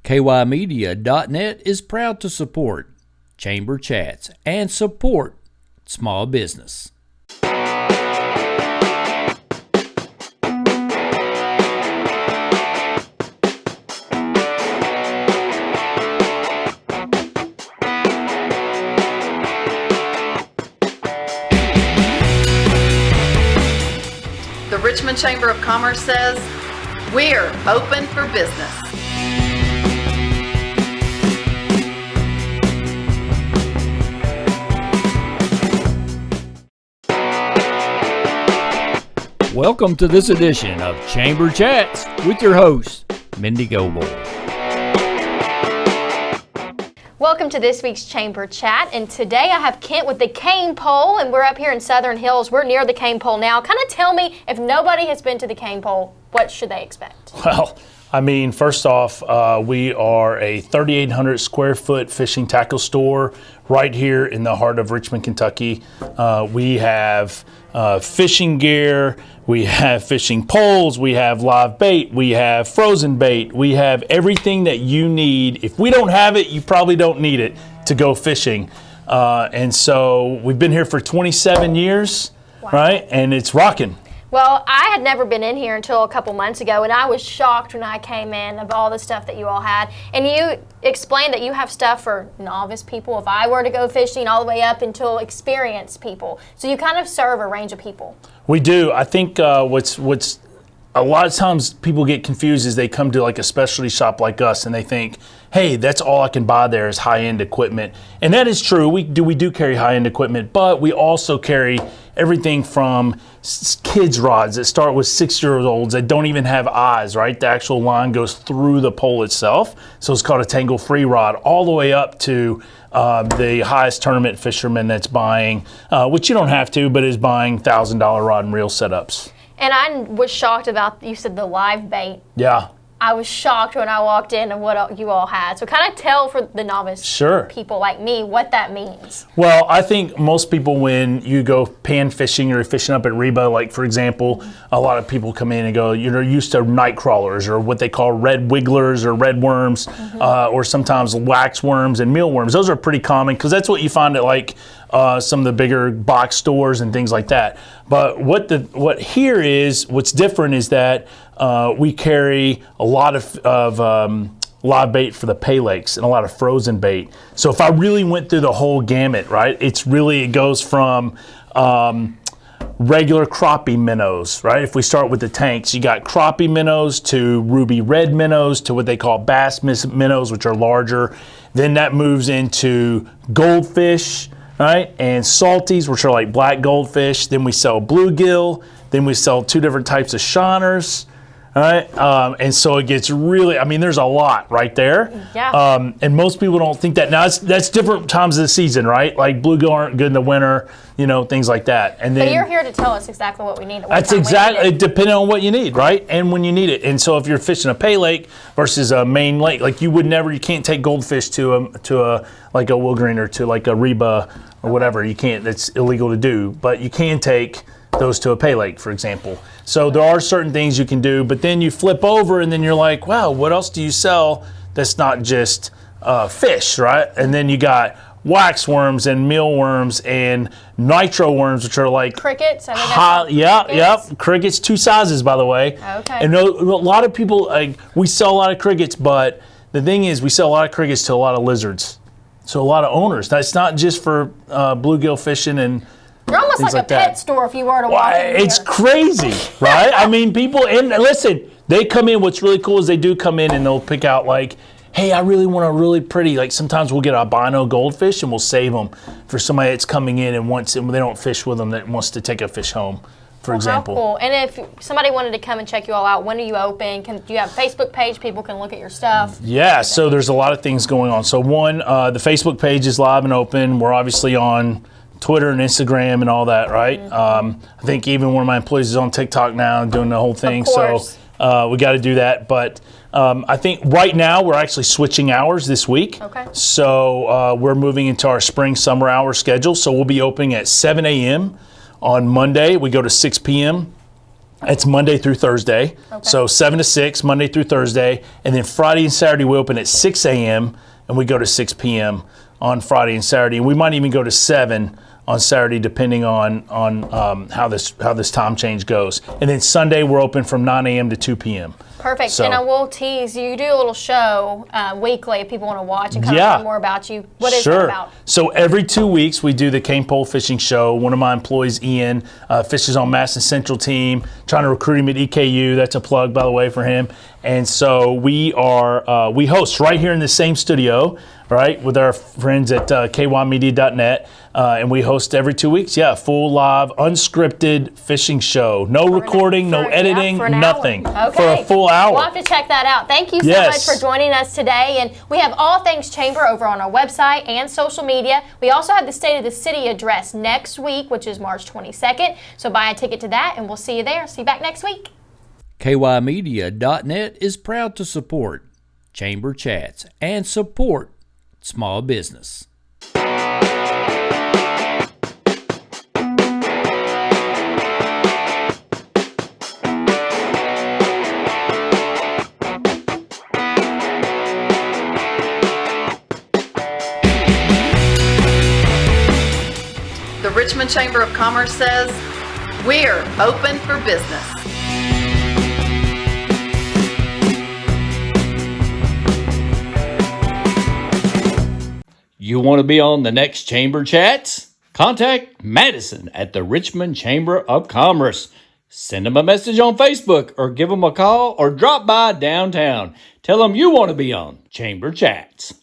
KYmedia.net is proud to support Chamber Chats and support small business. The Richmond Chamber of Commerce says, we're open for business. Welcome to this edition of Chamber Chats with your host, Mindy Goble. Welcome to this week's Chamber Chat, and today I have Kent with the Cain Pole, and we're up here in Southern Hills. We're near the Cain Pole now. Kind of tell me, if nobody has been to the Cain Pole, what should they expect? Well, I mean, first off, we are a 3,800 square foot fishing tackle store right here in the heart of Richmond, Kentucky. We have fishing gear, we have fishing poles, we have live bait, we have frozen bait, we have everything that you need. If we don't have it, you probably don't need it to go fishing. And so we've been here for 27 years, wow. Right? And it's rocking. Well, I had never been in here until a couple months ago, and I was shocked when I came in of all the stuff that you all had. And you explained that you have stuff for novice people, if I were to go fishing, all the way up until experienced people. So you kind of serve a range of people. We do. I think what's a lot of times people get confused is they come to like a specialty shop like us and they think, hey, that's all I can buy there is high-end equipment. And that is true. We do carry high-end equipment, but we also carry everything from kids' rods that start with 6-year-olds that don't even have eyes, right? The actual line goes through the pole itself. So it's called a tangle-free rod, all the way up to the highest tournament fisherman that's buying, which you don't have to, but is buying $1,000 rod and reel setups. And I was shocked about, you said the live bait. Yeah. I was shocked when I walked in and what you all had. So kind of tell for the novice people like me what that means. Well, I think most people, when you go pan fishing or fishing up at Reba, like for example, a lot of people come in and go, you're used to night crawlers or what they call red wigglers or red worms, or sometimes wax worms and mealworms. Those are pretty common because that's what you find at like some of the bigger box stores and things like that. But what's different is that we carry a lot of live bait for the pay lakes and a lot of frozen bait. So if I really went through the whole gamut, right, it goes from regular crappie minnows, right? If we start with the tanks, you got crappie minnows to ruby red minnows to what they call bass minnows, which are larger. Then that moves into goldfish, right? And salties, which are like black goldfish. Then we sell bluegill. Then we sell 2 different types of shiners. All right, and so it gets really, I mean, there's a lot right there. Yeah. And most people don't think that. Now, that's different times of the season, right? Like bluegill aren't good in the winter, things like that. And then, but you're here to tell us exactly what we need. That's exactly, depending on what you need, right? And when you need it. And so if you're fishing a pay lake versus a main lake, like you can't take goldfish to a like a Wilgreen or to like a Reba or whatever. You can't, that's illegal to do. But you can take those to a pay lake, for example. So there are certain things you can do, but then you flip over and then you're like, wow, what else do you sell that's not just fish, right? And then you got wax worms and mealworms and nitro worms, which are like crickets. Crickets, 2 sizes, by the way. Okay. And a lot of people, we sell a lot of crickets, but the thing is, we sell a lot of crickets to a lot of lizards. So a lot of owners. That's not just for bluegill fishing and you're almost like a pet store if you were to walk in here. It's crazy, right? I mean, people, and listen, they come in, what's really cool is they do come in and they'll pick out like, hey, I really want a really pretty, like sometimes we'll get albino goldfish and we'll save them for somebody that's coming in and they don't fish with them, that wants to take a fish home, for example. How cool. And if somebody wanted to come and check you all out, when are you open? Do you have a Facebook page? People can look at your stuff. Yeah, so there's a lot of things going on. So one, the Facebook page is live and open. We're obviously on Twitter and Instagram and all that, right? I think even one of my employees is on TikTok now and doing the whole thing. So we got to do that. But I think right now we're actually switching hours this week. Okay. So we're moving into our spring-summer hour schedule. So we'll be opening at 7 a.m. on Monday. We go to 6 p.m. It's Monday through Thursday. Okay. So 7 to 6, Monday through Thursday. And then Friday and Saturday we open at 6 a.m. and we go to 6 p.m. on Friday and Saturday. And we might even go to 7 on Saturday, depending on how this time change goes. And then Sunday we're open from 9 a.m. to 2 p.m. Perfect. So, and I will tease, you do a little show weekly if people want to watch and kind of learn more about you. What is that about? So every 2 weeks we do the Cain Pole fishing show. One of my employees, Ian, fishes on Madison Central team, trying to recruit him at EKU. That's a plug, by the way, for him. And so we host right here in the same studio, right, with our friends at kymedia.net. And we host every 2 weeks, full live, unscripted fishing show. No recording, no editing, nothing. Okay. For a full hour. We'll have to check that out. Thank you so much for joining us today. And we have all things Chamber over on our website and social media. We also have the State of the City address next week, which is March 22nd. So buy a ticket to that, and we'll see you there. See you back next week. kymedia.net is proud to support Chamber Chats and support small business. The Richmond Chamber of Commerce says, we're open for business. You want to be on the next Chamber Chats? Contact Madison at the Richmond Chamber of Commerce. Send them a message on Facebook or give them a call or drop by downtown. Tell them you want to be on Chamber Chats.